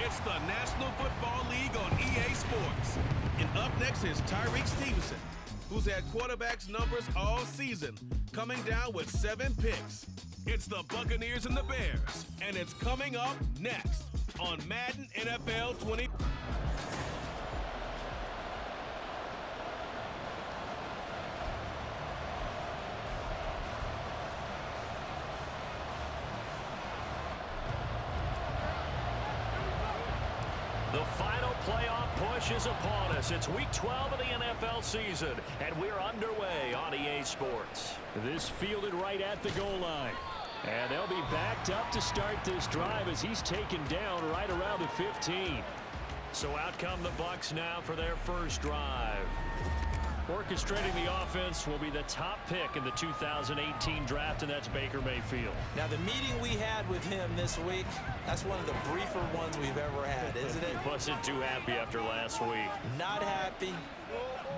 It's the National Football League on EA Sports. And up next is Tyreek Stevenson, who's had quarterbacks numbers all season, coming down with 7 picks. It's the Buccaneers and the Bears, and it's coming up next on Madden NFL 20. The final playoff push is upon us. It's week 12 of the NFL season, and we're underway on EA Sports. This fielded right at the goal line. And they'll be backed up to start this drive as he's taken down right around the 15. So out come the Bucks now for their first drive. Orchestrating the offense will be the top pick in the 2018 draft, and that's Baker Mayfield. Now, the meeting we had with him this week, that's one of the briefer ones we've ever had, isn't it? He wasn't too happy after last week. Not happy.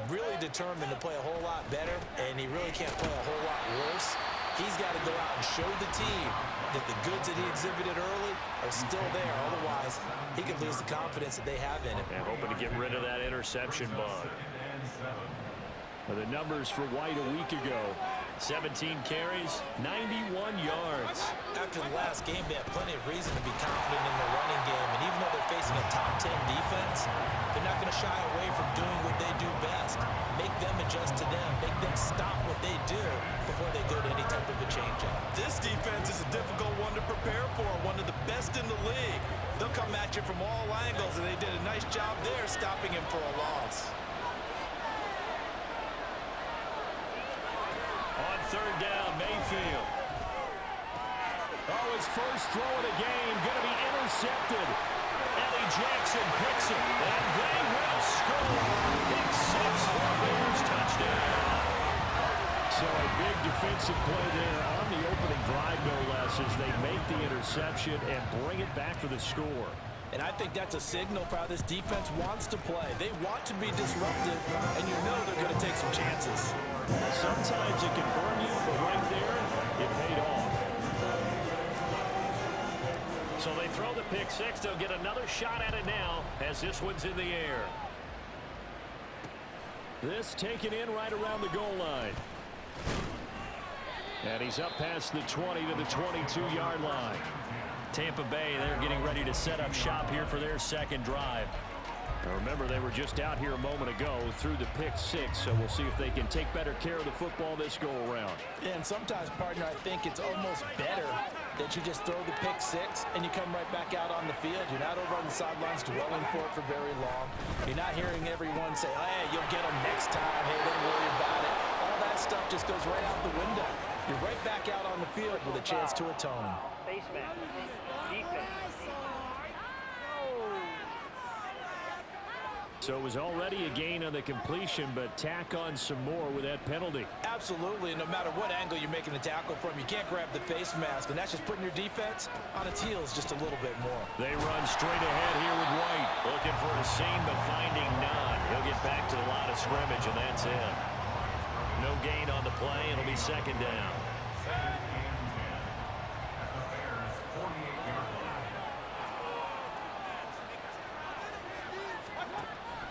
Really determined to play a whole lot better, and he really can't play a whole lot worse. He's got to go out and show the team that the goods that he exhibited early are still there. Otherwise, he could lose the confidence that they have in him. And hoping to get rid of that interception bug. The numbers for White a week ago: 17 carries, 91 yards. After the last game, they have plenty of reason to be confident in their running game. And even though they're facing a top 10 defense, they're not going to shy away from doing what they do best. Make them adjust to them. Make them stop what they do before they go to any type of a change-up. This defense is a difficult one to prepare for, one of the best in the league. They'll come at you from all angles, and they did a nice job there stopping him for a loss. On third down, Mayfield. Oh, his first throw of the game going to be intercepted. Eddie Jackson picks it, and they will score. Big 6 for the Bears, touchdown. So a big defensive play there on the opening drive, no less, as they make the interception and bring it back for the score. And I think that's a signal for how this defense wants to play. They want to be disruptive, and you know they're going to take some chances. Sometimes it can burn you, but right there, it paid off. So they throw the pick 6. They'll get another shot at it now as this one's in the air. This taken in right around the goal line. And he's up past the 20 to the 22-yard line. Tampa Bay, they're getting ready to set up shop here for their second drive. Now remember, they were just out here a moment ago through the pick 6, so we'll see if they can take better care of the football this go-around. Yeah, and sometimes, partner, I think it's almost better that you just throw the pick 6 and you come right back out on the field. You're not over on the sidelines dwelling for it for very long. You're not hearing everyone say, hey, you'll get them next time. Hey, don't worry about it. All that stuff just goes right out the window. You're right back out on the field with a chance to atone. Face mask. Defense. So it was already a gain on the completion, but tack on some more with that penalty. Absolutely. No matter what angle you're making a tackle from, you can't grab the face mask, and that's just putting your defense on its heels just a little bit more. They run straight ahead here with White. Looking for a seam, but finding none. He'll get back to the line of scrimmage, and that's it. No gain on the play. It'll be second down.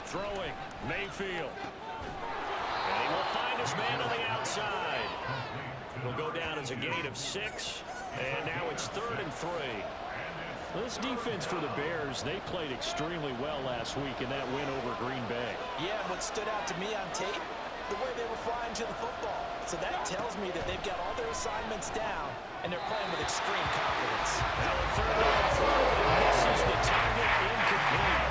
Throwing, Mayfield. And he will find his man on the outside. It'll go down as a gain of 6. And now it's 3rd and 3. This defense for the Bears, they played extremely well last week in that win over Green Bay. Yeah, what stood out to me on tape, the way they were flying to the football. So that tells me that they've got all their assignments down, and they're playing with extreme confidence. Now a 3rd down throw, and misses the target, incomplete.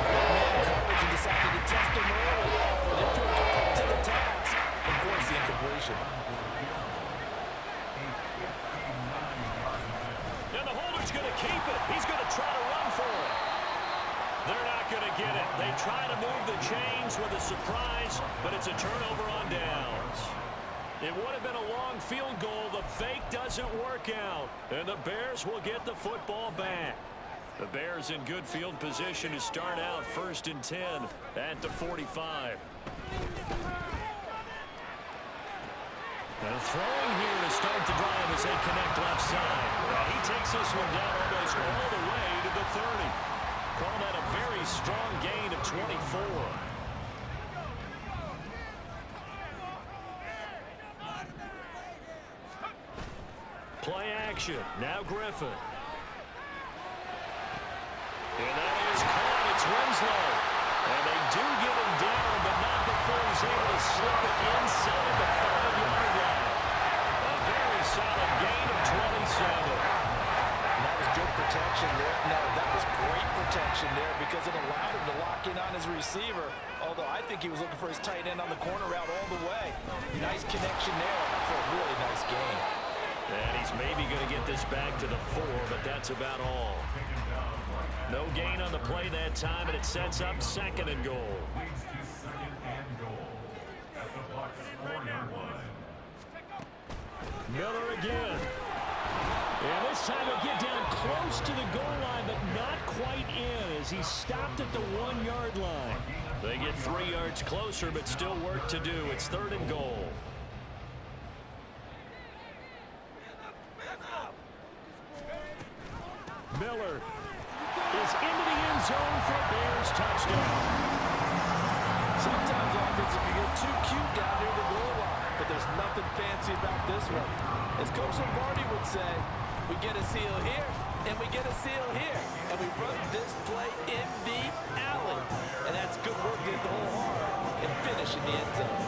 Coverage and decided to test him early, but it proved up to the task and forced the incompletion. And the holder's going to keep it. He's going to try to run for it. They're not going to get it. They try to move the chains with a surprise, but it's a turnover on downs. It would have been a long field goal. The fake doesn't work out, and the Bears will get the football back. The Bears in good field position to start out 1st and 10 at the 45. And throwing here to start the drive as they connect left side. And he takes this one down almost all the way to the 30. Calling that a very strong gain of 24. Play action. Now Griffin. And that is caught. It's Winslow. And they do get him down, but not before he's able to slip it inside the 5-yard line. A very solid gain of 27. And that was good protection there. No, that was great protection there because it allowed him to lock in on his receiver. Although I think he was looking for his tight end on the corner route all the way. Nice connection there for a really nice game. And he's maybe going to get this back to the 4, but that's about all. No gain on the play that time, and it sets up 2nd and goal. Miller again. And this time he'll get down close to the goal line, but not quite in as he stopped at the 1-yard line. They get 3 yards closer, but still work to do. It's 3rd and goal. Miller is into the end zone for a Bears touchdown. Sometimes offenses can get too cute down near the goal line, but there's nothing fancy about this one. As Coach Lombardi would say, we get a seal here, and we get a seal here, and we run this play in the alley. And that's good work to hit the hole hard and finish in the end zone.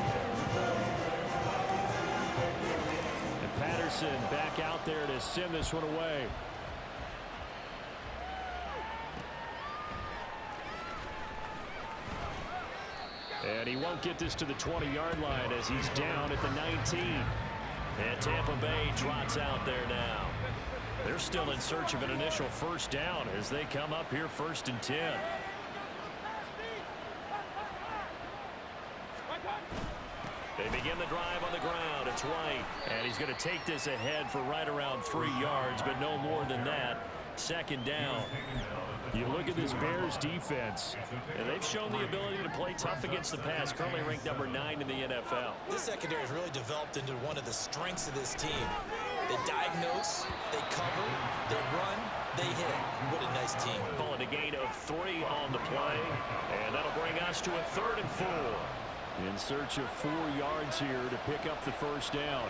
And Patterson back out there to send this one away. And he won't get this to the 20-yard line as he's down at the 19. And Tampa Bay trots out there now. They're still in search of an initial first down as they come up here 1st and 10. They begin the drive on the ground. It's White. And he's going to take this ahead for right around 3 yards, but no more than that. 2nd down. You look at this Bears defense, and they've shown the ability to play tough against the pass, currently ranked number 9 in the NFL. This secondary has really developed into one of the strengths of this team. They diagnose, they cover, they run, they hit. What a nice team. Call it a gain of 3 on the play, and that'll bring us to a 3rd and 4. In search of 4 yards here to pick up the first down.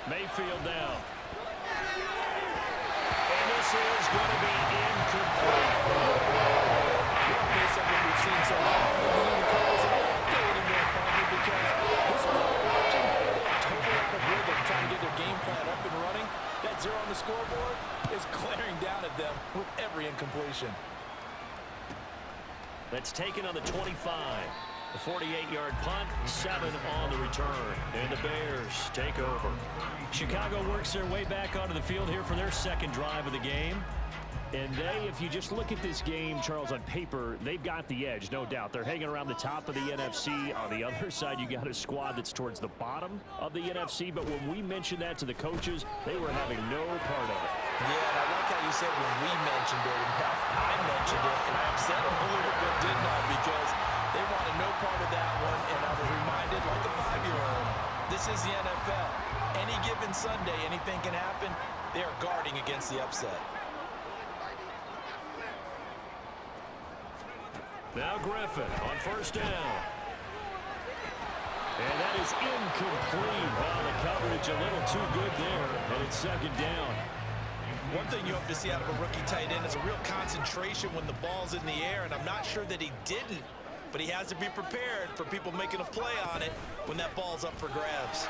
Mayfield down. And this is going to be incomplete. Based on what we've seen so far, the Cardinals are not getting more partner because this group we're watching, they're totally out of rhythm, trying to get their game plan up and running. That 0 on the scoreboard is glaring down at them with every incompletion. That's taken on the 25. The 48-yard punt, 7 on the return. And the Bears take over. Chicago works their way back onto the field here for their 2nd drive of the game. And they, if you just look at this game, Charles, on paper, they've got the edge, no doubt. They're hanging around the top of the NFC. On the other side, you got a squad that's towards the bottom of the NFC. But when we mentioned that to the coaches, they were having no part of it. Yeah, and I like how you said when we mentioned it. In fact, I mentioned it, and I upset them a little bit, didn't I? Because they wanted no part of that one, and I was reminded, like a 5-year-old, this is the NFL. Any given Sunday, anything can happen. They are guarding against the upset. Now Griffin on 1st down. And that is incomplete. Well, the coverage a little too good there, and it's 2nd down. One thing you hope to see out of a rookie tight end is a real concentration when the ball's in the air, and I'm not sure that he didn't, but he has to be prepared for people making a play on it when that ball's up for grabs.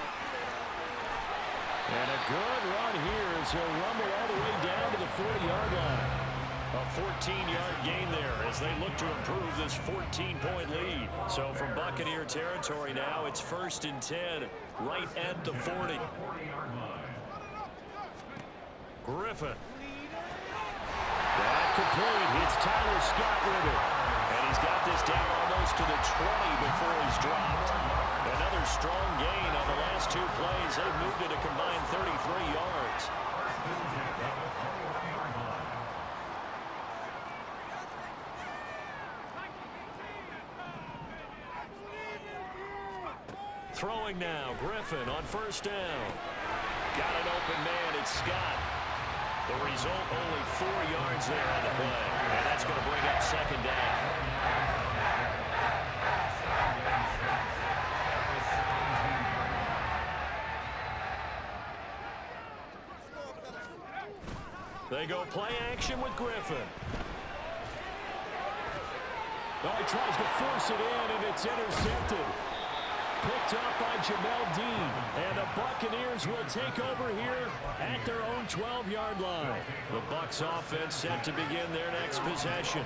And a good run here as he'll rumble all the way down to the 40-yard line. A 14-yard gain there as they look to improve this 14-point lead. So from Buccaneer territory now, it's 1st and 10, right at the 40. Griffin. That complete. It's Tyler Scott with it. And he's got this down almost to the 20 before he's dropped. Another strong gain on the last 2 plays. They've moved it a combined 33 yards. Throwing now, Griffin on 1st down. Got an open man, it's Scott. The result, only 4 yards there on the play. And that's going to bring up second down. They go play action with Griffin. Oh, he tries to force it in, and it's intercepted. Picked up by Jamel Dean. And the Buccaneers will take over here at their own 12-yard line. The Bucks offense set to begin their next possession.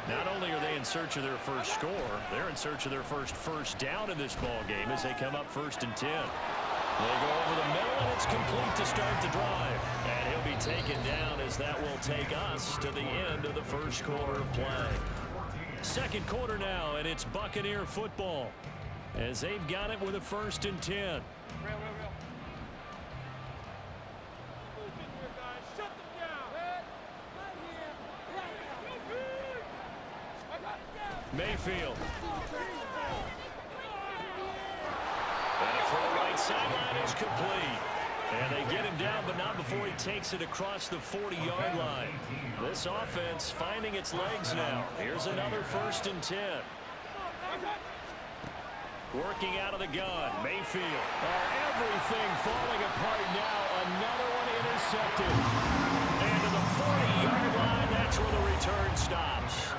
Not only are they in search of their first score, they're in search of their first down in this ball game as they come up 1st and 10. They go over the middle, and it's complete to start the drive. And he'll be taken down as that will take us to the end of the first quarter of play. Second quarter now, and it's Buccaneer football as they've got it with a 1st and 10. Mayfield. And a full right sideline is complete. And they get him down, but not before he takes it across the 40-yard line. This offense finding its legs now. Here's another 1st and 10. Working out of the gun, Mayfield. Everything falling apart now. Another one intercepted. And to the 40-yard line, that's where the return stops.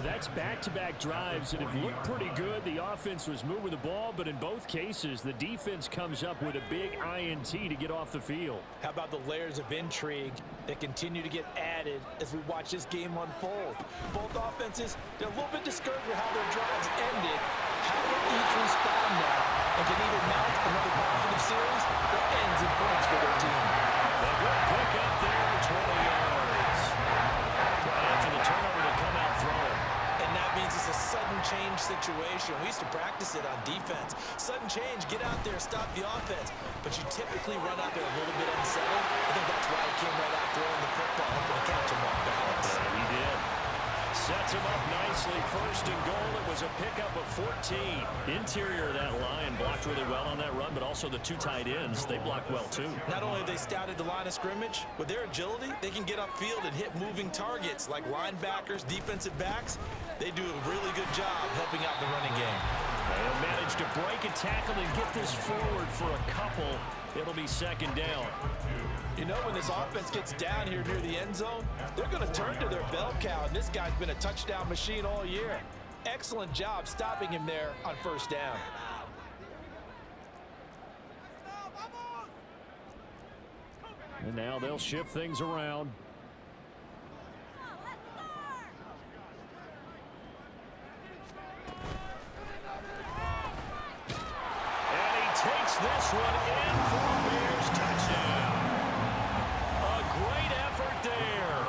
That's back-to-back drives that have looked pretty good. The offense was moving the ball, but in both cases, the defense comes up with a big INT to get off the field. How about the layers of intrigue that continue to get added as we watch this game unfold? Both offenses, they're a little bit discouraged with how their drives ended. How will each respond now and can either mount another positive series that ends in points for their team? A good pick up there, 20 yards. Right after the turnover to come out throwing. And that means it's a sudden change situation. We used to practice it on defense. Sudden change, get out there, stop the offense. But you typically run out there a little bit unsettled. I think that's why he came right out throwing the football, hoping to catch him off balance. He did. Sets him up nicely. 1st and goal. It was a pickup of 14. Interior of that line blocked really well on that run, but also the 2 tight ends, they blocked well too. Not only have they scouted the line of scrimmage, with their agility, they can get upfield and hit moving targets like linebackers, defensive backs. They do a really good job helping out the running game. They'll manage to break a tackle and get this forward for a couple. It'll be 2nd down. You know, when this offense gets down here near the end zone, they're going to turn to their bell cow, and this guy's been a touchdown machine all year. Excellent job stopping him there on 1st down. And now they'll shift things around. And he takes this one in for a Bears touchdown. A great effort there.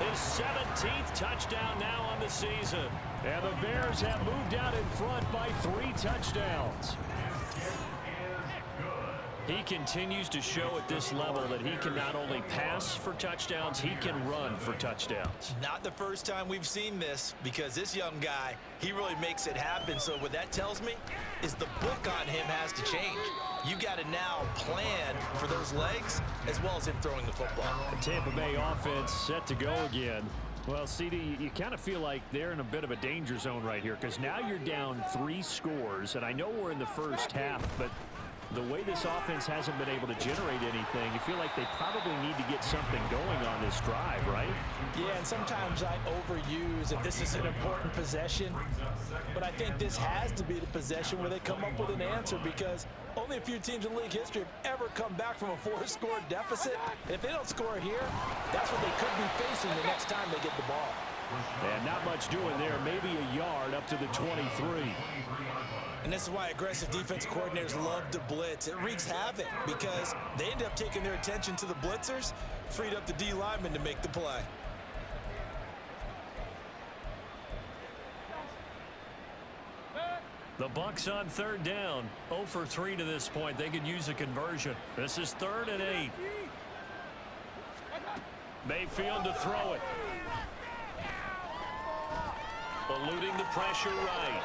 His 17th touchdown now on the season. And the Bears have moved out in front by 3 touchdowns. He continues to show at this level that he can not only pass for touchdowns, he can run for touchdowns. Not the first time we've seen this, because this young guy, he really makes it happen. So what that tells me is the book on him has to change. You got to now plan for those legs as well as him throwing the football. The Tampa Bay offense set to go again. Well, CD, you kind of feel like they're in a bit of a danger zone right here, because now you're down 3 scores, and I know we're in the first half, but the way this offense hasn't been able to generate anything, you feel like they probably need to get something going on this drive, right? Yeah, and sometimes I overuse if this is an important possession, but I think this has to be the possession where they come up with an answer, because only a few teams in league history have ever come back from a 4-score deficit. If they don't score here, that's what they could be facing the next time they get the ball. And not much doing there, maybe a yard up to the 23. And this is why aggressive defensive coordinators love to blitz. It wreaks havoc because they end up taking their attention to the blitzers, freed up the D lineman to make the play. The Bucks on 3rd down. 0 for 3 to this point. They could use a conversion. This is 3rd and 8. Mayfield to throw it. Eluding the pressure right.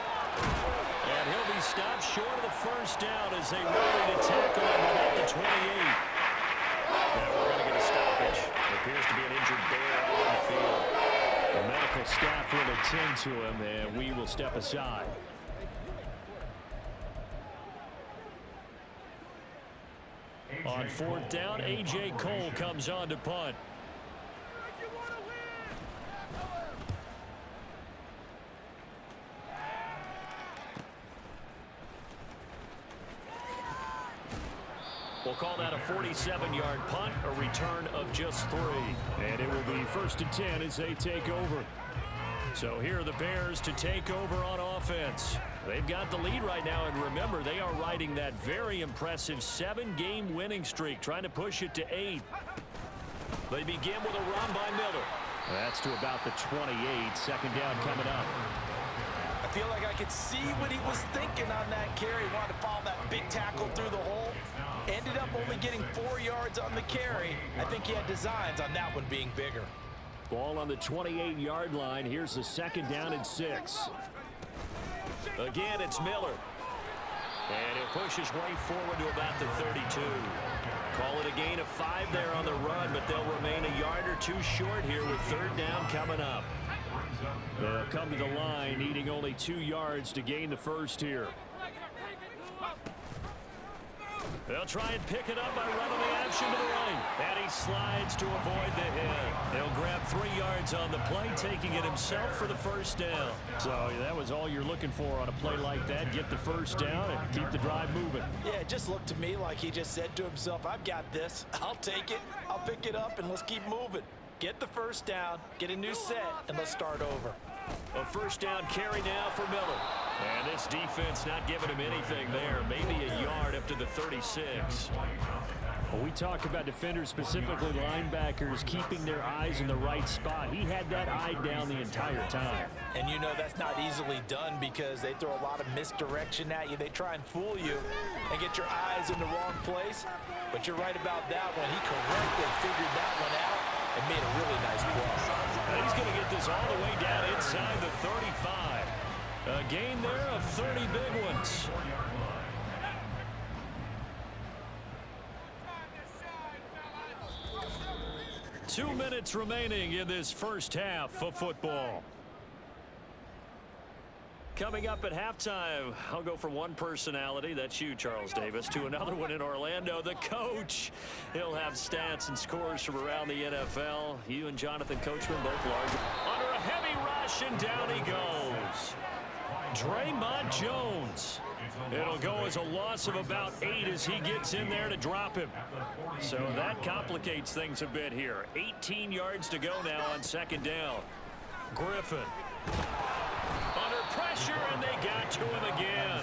And he'll be stopped short of the 1st down as they rally to tackle him about the 28. Now we're going to get a stop package. There appears to be an injured bear on the field. The medical staff will attend to him, and we will step aside. On 4th down, A.J. Cole comes on to punt. We'll call that a 47-yard punt, a return of just 3. And it will be 1st and 10 as they take over. So here are the Bears to take over on offense. They've got the lead right now, and remember, they are riding that very impressive 7-game winning streak, trying to push it to 8. They begin with a run by Miller. That's to about the 28. 2nd down coming up. I feel like I could see what he was thinking on that carry. He wanted to follow that big tackle through the hole. Ended up only getting 4 yards on the carry. I think he had designs on that one being bigger. Ball on the 28-yard line. Here's the 2nd down and 6. Again, it's Miller. And he'll push his way forward to about the 32. Call it a gain of 5 there on the run, but they'll remain a yard or 2 short here with 3rd down coming up. They'll come to the line, needing only 2 yards to gain the first here. They'll try and pick it up by running the action to the right. And he slides to avoid the hit. He'll grab 3 yards on the play, taking it himself for the 1st down. So that was all you're looking for on a play like that. Get the 1st down and keep the drive moving. Yeah, it just looked to me like he just said to himself, I've got this. I'll take it. I'll pick it up, and let's keep moving. Get the 1st down, get a new set, and let's start over. A 1st down carry now for Miller. And this defense not giving him anything there. Maybe a yard up to the 36. Well, we talk about defenders, specifically linebackers, keeping their eyes in the right spot. He had that eye down the entire time. And you know that's not easily done because they throw a lot of misdirection at you. They try and fool you and get your eyes in the wrong place. But you're right about that one. He correctly figured that one out and made a really nice play. And he's going to get this all the way down inside the 35. A gain there of 30 big ones. Two minutes remaining in this first half of football. Coming up at halftime, I'll go from one personality, that's you, Charles Davis, to another one in Orlando, the coach. He'll have stats and scores from around the NFL. You and Jonathan Coachman both large. Under a heavy rush, and down he goes. Draymond Jones. It'll go as a loss of about 8 as he gets in there to drop him. So that complicates things a bit here. 18 yards to go now on 2nd down. Griffin. Under pressure, and they got to him again.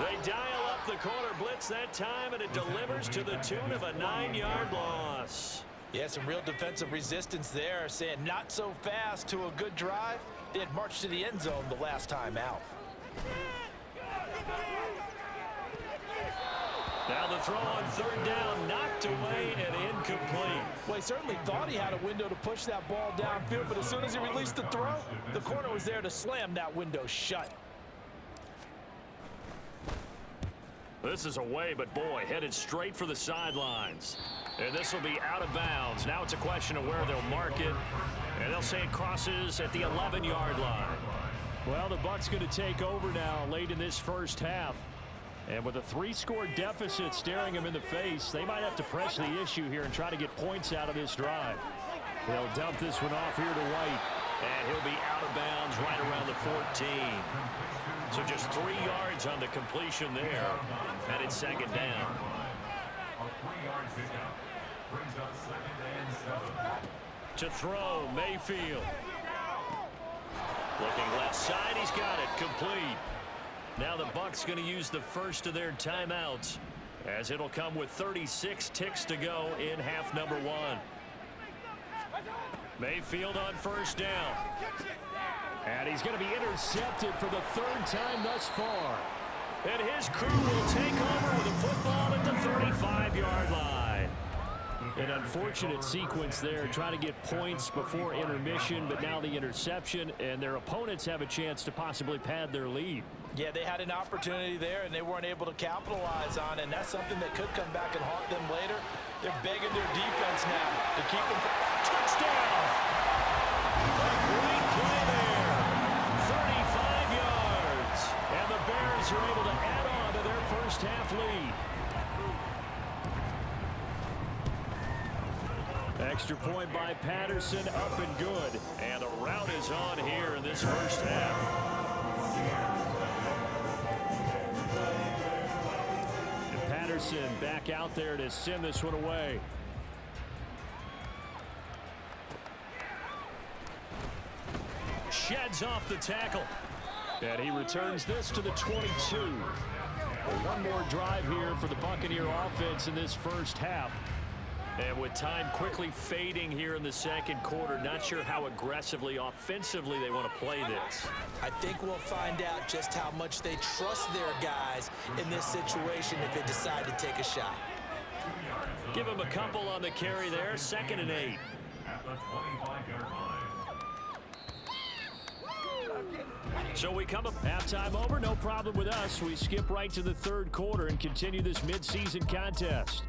They dial up the corner blitz that time, and it delivers to the tune of a 9-yard loss. Yeah, some real defensive resistance there, saying not so fast to a good drive. They had marched to the end zone the last time out. Now the throw on 3rd down, knocked away and incomplete. Well, he certainly thought he had a window to push that ball downfield, but as soon as he released the throw, the corner was there to slam that window shut. This is away, but boy, headed straight for the sidelines. And this will be out of bounds. Now it's a question of where they'll mark it. And they'll say it crosses at the 11-yard line. Well, the Bucks going to take over now late in this first half. And with a 3-score deficit staring them in the face, they might have to press the issue here and try to get points out of this drive. They'll dump this one off here to White. And he'll be out of bounds right around the 14. So just 3 yards on the completion there. And it's 2nd down. To throw, Mayfield. Looking left side, he's got it, complete. Now the Bucks going to use the first of their timeouts, as it'll come with 36 ticks to go in half number 1. Mayfield on 1st down. And he's going to be intercepted for the 3rd time thus far. And his crew will take over with a football at the 35-yard line. An unfortunate sequence there, trying to get points before intermission, but now the interception, and their opponents have a chance to possibly pad their lead. Yeah, they had an opportunity there, and they weren't able to capitalize on it, and that's something that could come back and haunt them later. They're begging their defense now to keep them. Touchdown! A great play there. 35 yards. And the Bears are able to add on to their first half lead. Extra point by Patterson, up and good. And the rout is on here in this first half. And Patterson back out there to send this one away. Sheds off the tackle. And he returns this to the 22. One more drive here for the Buccaneer offense in this first half. And with time quickly fading here in the second quarter, not sure how aggressively, offensively they want to play this. I think we'll find out just how much they trust their guys in this situation if they decide to take a shot. Give them a couple on the carry there, 2nd and 8. So we come up halftime over, no problem with us. We skip right to the third quarter and continue this midseason contest.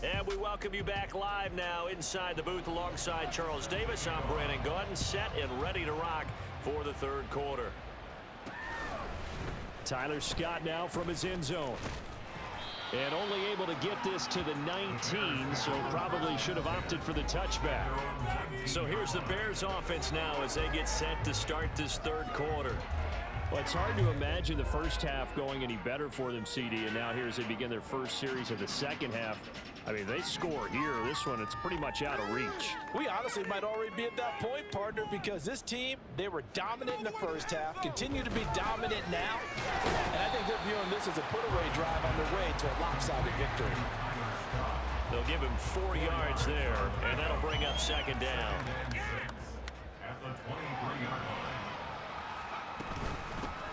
And we welcome you back live now inside the booth alongside Charles Davis. I'm Brandon Gordon, set and ready to rock for the third quarter. Tyler Scott now from his end zone. And only able to get this to the 19, so probably should have opted for the touchback. So here's the Bears offense now as they get set to start this third quarter. Well, it's hard to imagine the first half going any better for them, CD, and now here as they begin their first series of the second half. I mean, they score here. This one, it's pretty much out of reach. We honestly might already be at that point, partner, because this team, they were dominant in the first half, continue to be dominant now, and I think they're viewing this as a put-away drive on their way to a lopsided victory. They'll give him 4 yards there, and that'll bring up 2nd down.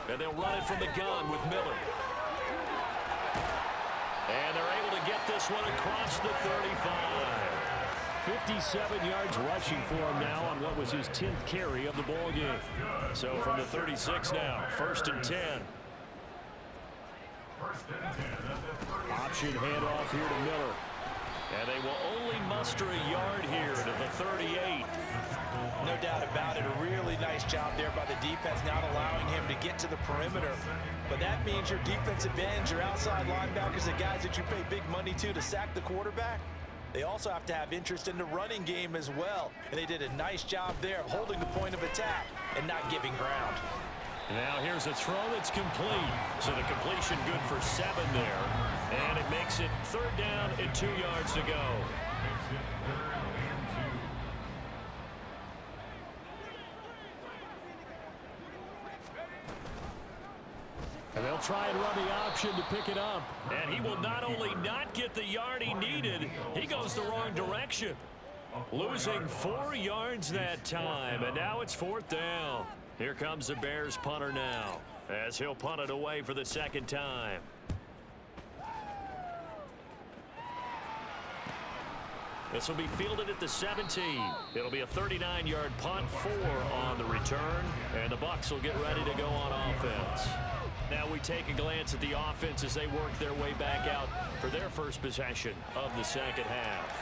And they'll run it from the gun with Miller. And they're able to get this one across the 35. 57 yards rushing for him now on what was his 10th carry of the ball game. So from the 36 now, 1st and 10. Option handoff here to Miller. And they will only muster a yard here to the 38. No doubt about it. A really nice job there by the defense, not allowing him to get to the perimeter. But that means your defensive ends, your outside linebackers, the guys that you pay big money to sack the quarterback, they also have to have interest in the running game as well. And they did a nice job there, holding the point of attack and not giving ground. Now here's a throw that's complete. So the completion good for 7 there. And it makes it 3rd down and 2 yards to go. And they'll try and run the option to pick it up. And he will not only not get the yard he needed, he goes the wrong direction. Losing 4 yards that time, and now it's 4th down. Here comes the Bears punter now, as he'll punt it away for the 2nd time. This will be fielded at the 17. It'll be a 39-yard punt, 4 on the return, and the Bucks will get ready to go on offense. Now we take a glance at the offense as they work their way back out for their first possession of the second half.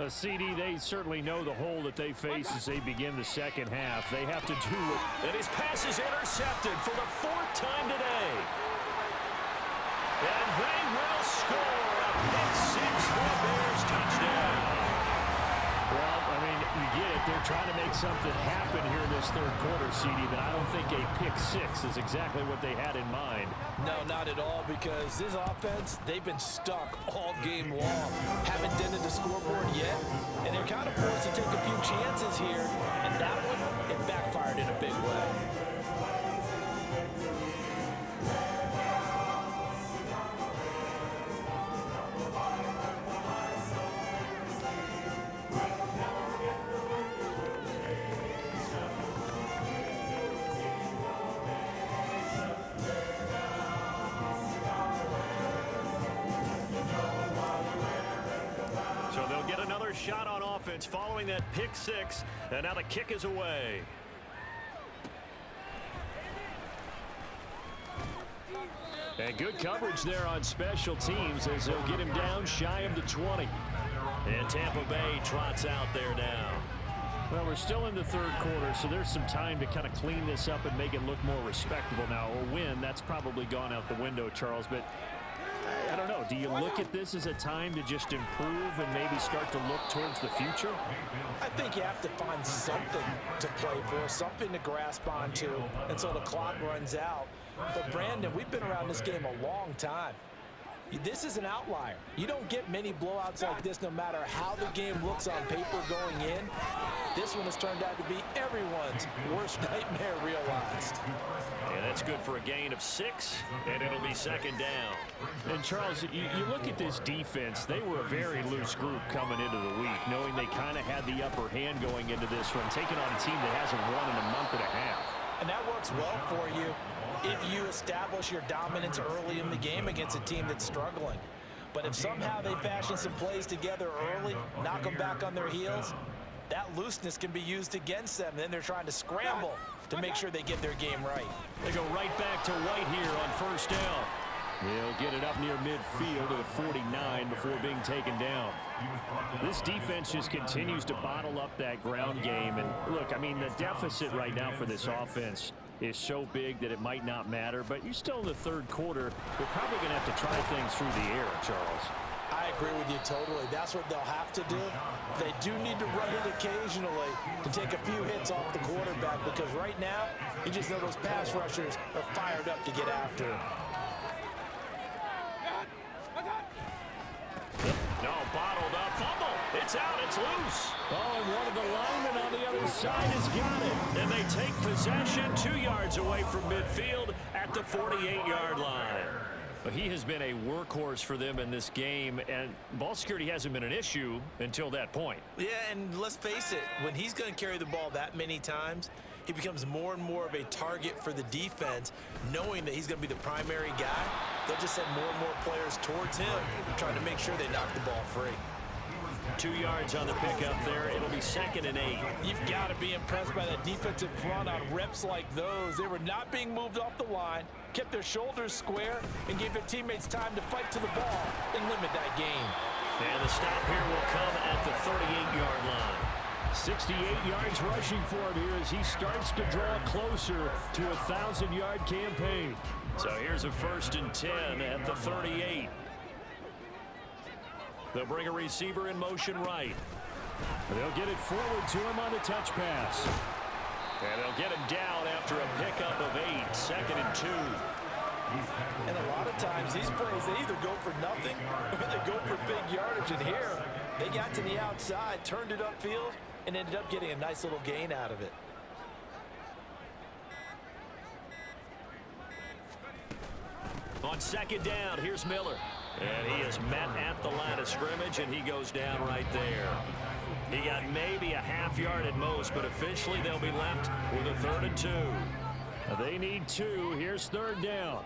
CD, they certainly know the hole that they face as they begin the second half. They have to do it. And his pass is intercepted for the 4th time today. And they will score a pick 6 for the Bears touchdown. Well, I mean, you get it. They're trying to make something happen here in this third quarter, CD, but I don't think a pick 6 is exactly what they had in mind. No, not at all, because this offense, they've been stuck all game long. Haven't dented the scoreboard yet, and they're kind of forced to take a few chances here, and that one, it backfired in a big way. Shot on offense following that pick 6, and now the kick is away. And good coverage there on special teams as they'll get him down shy of the 20. And Tampa Bay trots out there now. Well, we're still in the third quarter, so there's some time to kind of clean this up and make it look more respectable now. A win, that's probably gone out the window, Charles, but I don't know. Do you look at this as a time to just improve and maybe start to look towards the future? I think you have to find something to play for, something to grasp onto until the clock runs out. But, Brandon, we've been around this game a long time. This is an outlier. You don't get many blowouts like this no matter how the game looks on paper going in. This one has turned out to be everyone's worst nightmare realized. And that's good for a gain of 6, and it'll be second down. And, Charles, you look at this defense. They were a very loose group coming into the week, knowing they kind of had the upper hand going into this one, taking on a team that hasn't won in a month and a half. And that works well for you if you establish your dominance early in the game against a team that's struggling. But if somehow they fashion some plays together early, knock them back on their heels, that looseness can be used against them. Then they're trying to scramble to make sure they get their game right. They go right back to White here on first down. He'll get it up near midfield to the 49 before being taken down. This defense just continues to bottle up that ground game. And look, I mean, the deficit right now for this offense is so big that it might not matter. But you're still in the third quarter. We're probably going to have to try things through the air, Charles. I agree with you totally. That's what they'll have to do. They do need to run it occasionally to take a few hits off the quarterback, because right now, you just know those pass rushers are fired up to get after him. No, bottled up, fumble. It's out, it's loose. Oh, and one of the linemen on the other side has got it. And they take possession 2 yards away from midfield at the 48-yard line. But he has been a workhorse for them in this game, and ball security hasn't been an issue until that point. Yeah, and let's face it, when he's going to carry the ball that many times, he becomes more and more of a target for the defense, knowing that he's going to be the primary guy. They'll just send more and more players towards him, trying to make sure they knock the ball free. 2 yards on the pickup there. It'll be 2nd and 8. You've got to be impressed by that defensive front on reps like those. They were not being moved off the line, kept their shoulders square, and gave their teammates time to fight to the ball and limit that gain. And the stop here will come at the 38-yard line. 68 yards rushing for him here as he starts to draw closer to a 1,000-yard campaign. So here's a 1st and 10 at the 38. They'll bring a receiver in motion right. They'll get it forward to him on the touch pass. And they'll get him down after a pickup of 8, 2nd and 2. And a lot of times these plays, they either go for nothing or they go for big yardage. And here, they got to the outside, turned it upfield, and ended up getting a nice little gain out of it. On 2nd down, here's Miller. And he is met at the line of scrimmage, and he goes down right there. He got maybe a half yard at most, but officially they'll be left with a 3rd and 2. They need 2. Here's 3rd down.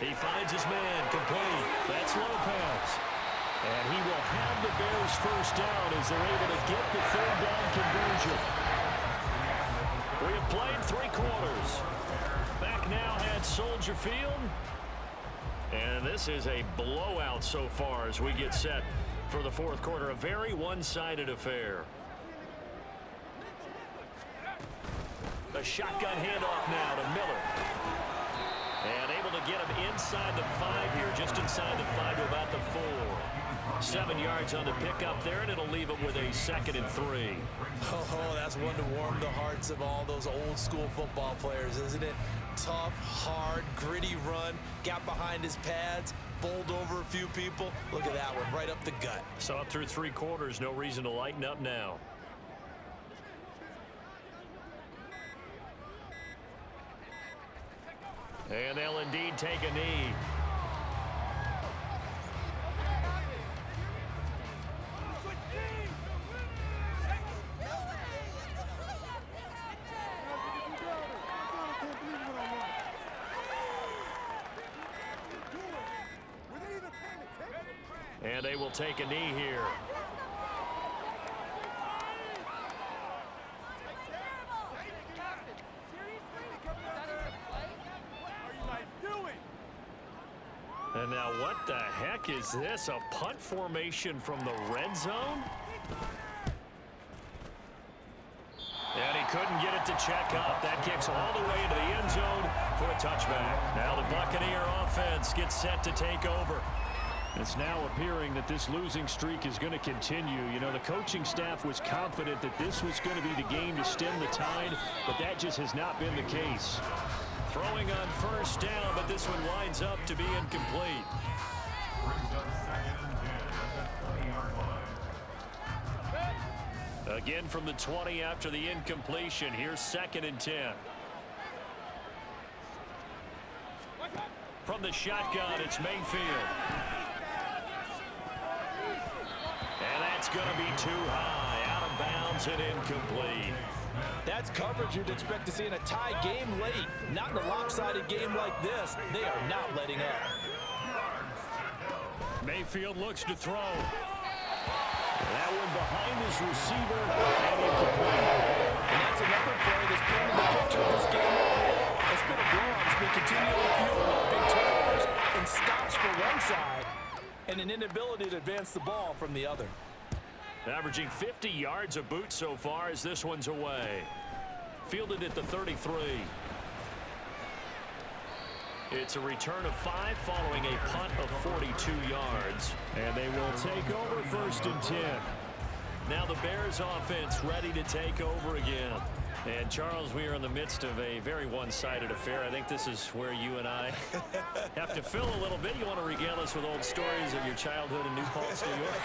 He finds his man, complete. That's Lopez. And he will have the Bears first down as they're able to get the 3rd down conversion. We have played 3 quarters. Back now at Soldier Field. And this is a blowout so far as we get set for the 4th quarter. A very one-sided affair. A shotgun handoff now to Miller. And able to get him inside the 5 here, just inside the 5 to about the 4. 7 yards on the pickup there, and it'll leave him with a 2nd and 3. Oh, that's one to warm the hearts of all those old school football players, isn't it? Tough, hard, gritty run, got behind his pads, bowled over a few people. Look at that one, right up the gut. So up through 3 quarters, no reason to lighten up now. And they'll indeed take a knee. And they will take a knee here. And now what the heck is this? A punt formation from the red zone? And he couldn't get it to check up. That kicks all the way into the end zone for a touchback. Now the Buccaneer offense gets set to take over. It's now appearing that this losing streak is going to continue. You know, the coaching staff was confident that this was going to be the game to stem the tide, but that just has not been the case. Throwing on first down, but this one winds up to be incomplete. Again from the 20 after the incompletion. Here's 2nd and 10. From the shotgun, it's Mayfield. And that's going to be too high. Out of bounds and incomplete. That's coverage you'd expect to see in a tie game late. Not in a lopsided game like this. They are not letting up. Mayfield looks to throw. That one behind his receiver and incomplete. And that's another play that's painted the picture of this game. It's been a blowout. It's been continually fueled by big turnovers and stops for one side and an inability to advance the ball from the other. Averaging 50 yards a boot so far as this one's away. Fielded at the 33. It's a return of 5 following a punt of 42 yards. And they will take over 1st and 10. Now the Bears offense ready to take over again. And Charles, we are in the midst of a very one-sided affair. I think this is where you and I have to fill a little bit. You want to regale us with old stories of your childhood in New Paltz, New York?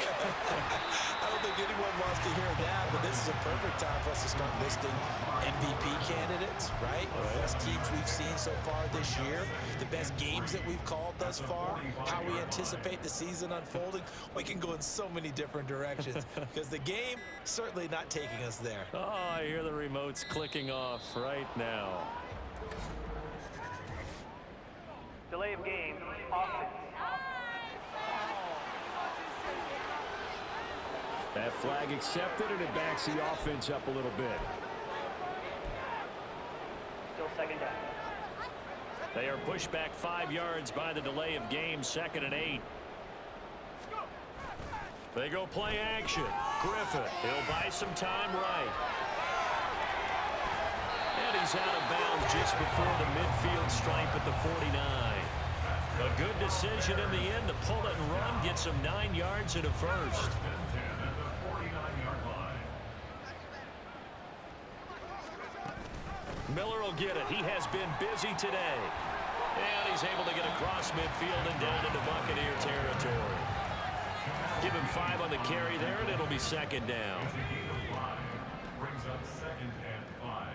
I don't think anyone wants to hear that, but this is a perfect time for us to start listing MVP candidates, right? The best teams we've seen so far this year, the best games that we've called thus far, how we anticipate the season unfolding. We can go in so many different directions because the game certainly not taking us there. Oh, I hear the remotes clicking off right now. Delay of game, offense. That flag accepted, and it backs the offense up a little bit. Still 2nd down. They are pushed back 5 yards by the delay of game. 2nd and 8. They go play action. Griffith, he'll buy some time right. And he's out of bounds just before the midfield stripe at the 49. A good decision in the end to pull it and run, gets him 9 yards and a first. Miller will get it. He has been busy today. And he's able to get across midfield and down into Buccaneer territory. Give him 5 on the carry there, and it'll be 2nd down. Brings up 2nd and 5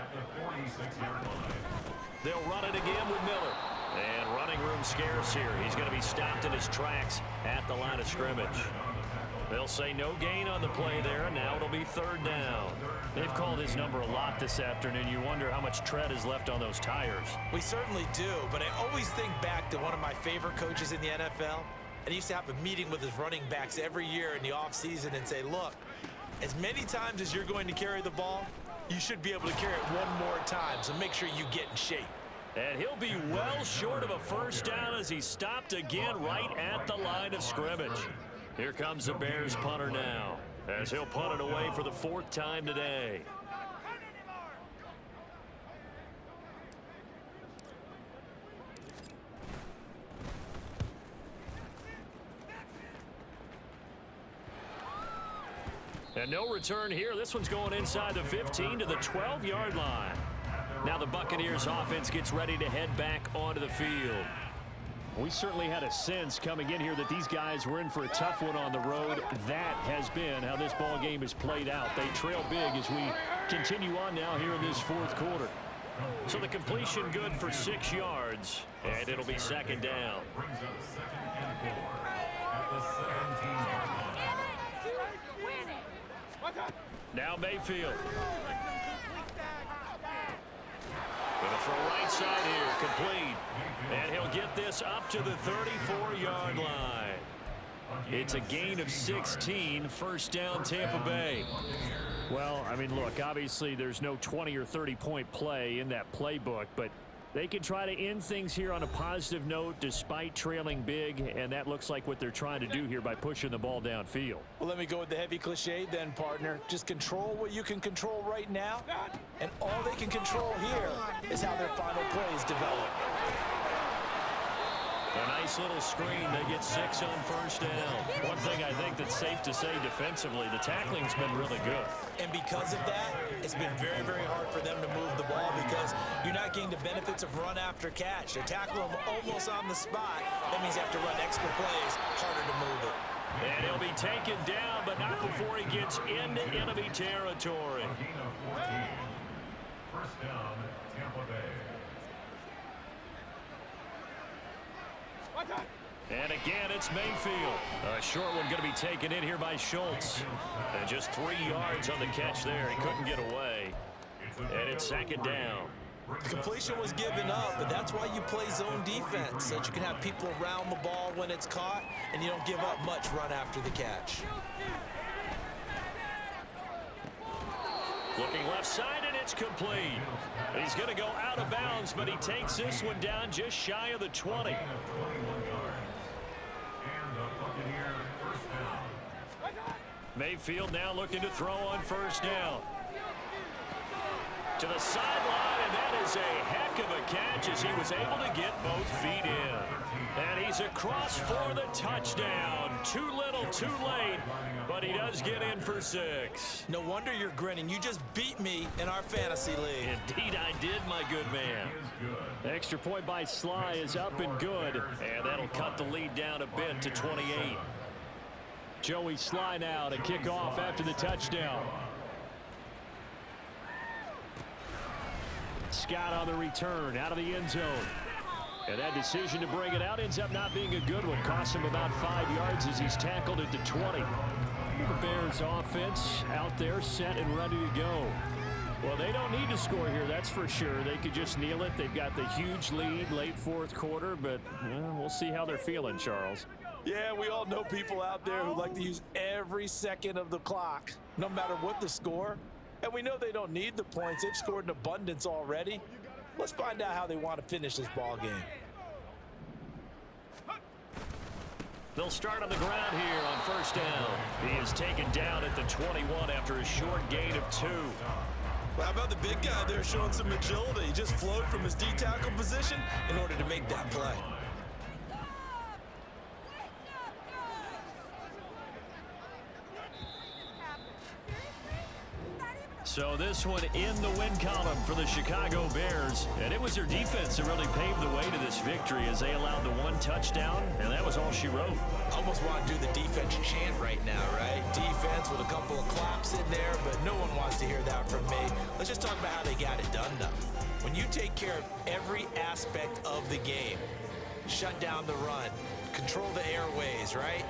at the 46-yard line. They'll run it again with Miller. And running room scarce here. He's going to be stopped in his tracks at the line of scrimmage. They'll say no gain on the play there, and now it'll be 3rd down. They've called his number a lot this afternoon. You wonder how much tread is left on those tires. We certainly do, but I always think back to one of my favorite coaches in the NFL. And he used to have a meeting with his running backs every year in the offseason and say, look, as many times as you're going to carry the ball, you should be able to carry it one more time, so make sure you get in shape. And he'll be well short of a first down as he's stopped again right at the line of scrimmage. Here comes the Bears punter now, as he'll punt it away for the 4th time today. And no return here. This one's going inside the 15 to the 12-yard line. Now the Buccaneers offense gets ready to head back onto the field. We certainly had a sense coming in here that these guys were in for a tough one on the road. That has been how this ball game has played out. They trail big as we continue on now here in this 4th quarter. So the completion good for 6 yards, and it'll be 2nd down. Brings up 2nd and 4 at the 17-yard line. Now Mayfield. Gonna throw right side here, complete. And he'll get this up to the 34-yard line. It's a gain of 16, 1st down Tampa Bay. Well, I mean, look, obviously there's no 20 or 30-point play in that playbook, but They can try to end things here on a positive note despite trailing big, and that looks like what they're trying to do here by pushing the ball downfield. Well, let me go with the heavy cliche then, partner. Just control what you can control right now, and all they can control here is how their final plays develop. A nice little screen. They get 6 on first down. One thing I think that's safe to say defensively, the tackling's been really good. And because of that, it's been very, very hard for them to move the ball because you're not getting the benefits of run after catch. They tackle them almost on the spot. That means you have to run extra plays, harder to move it. And he'll be taken down, but not before he gets into enemy territory. Gain of 14. First down, Tampa Bay. And again, it's Mayfield. A short one going to be taken in here by Schultz. And just 3 yards on the catch there. He couldn't get away. And it's second down. The completion was given up, but that's why you play zone defense, so that you can have people around the ball when it's caught, and you don't give up much run after the catch. Looking left side, and it's complete. He's going to go out of bounds, but he takes this one down just shy of the 20. Mayfield now looking to throw on first down. To the sideline, and that is a heck of a catch as he was able to get both feet in. And he's across for the touchdown. Too little, too late, but he does get in for 6. No wonder you're grinning. You just beat me in our fantasy league. Indeed I did, my good man. The extra point by Sly is up and good, and that'll cut the lead down a bit to 28. Joey Sly now to kick off after the touchdown. Scott on the return out of the end zone. And that decision to bring it out ends up not being a good one. Cost him about 5 yards as he's tackled at the 20. The Bears offense out there set and ready to go. Well, they don't need to score here, that's for sure. They could just kneel it. They've got the huge lead late fourth quarter, but we'll see how they're feeling, Charles. Yeah, we all know people out there who like to use every second of the clock, no matter what the score. And we know they don't need the points. They've scored in abundance already. Let's find out how they want to finish this ball game. They'll start on the ground here on first down. He is taken down at the 21 after a short gain of 2. Well, how about the big guy there showing some agility? He just flowed from his D-tackle position in order to make that play. So this one in the win column for the Chicago Bears. And it was their defense that really paved the way to this victory as they allowed the 1 touchdown, and that was all she wrote. Almost want to do the defense chant right now, right? Defense with a couple of claps in there, but no one wants to hear that from me. Let's just talk about how they got it done, though. When you take care of every aspect of the game, shut down the run, control the airways, right?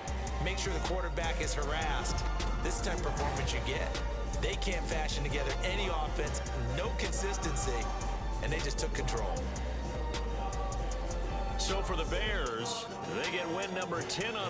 Make sure the quarterback is harassed. This is the type of performance you get. They can't fashion together any offense, no consistency, and they just took control. So for the Bears, they get win number 10 on the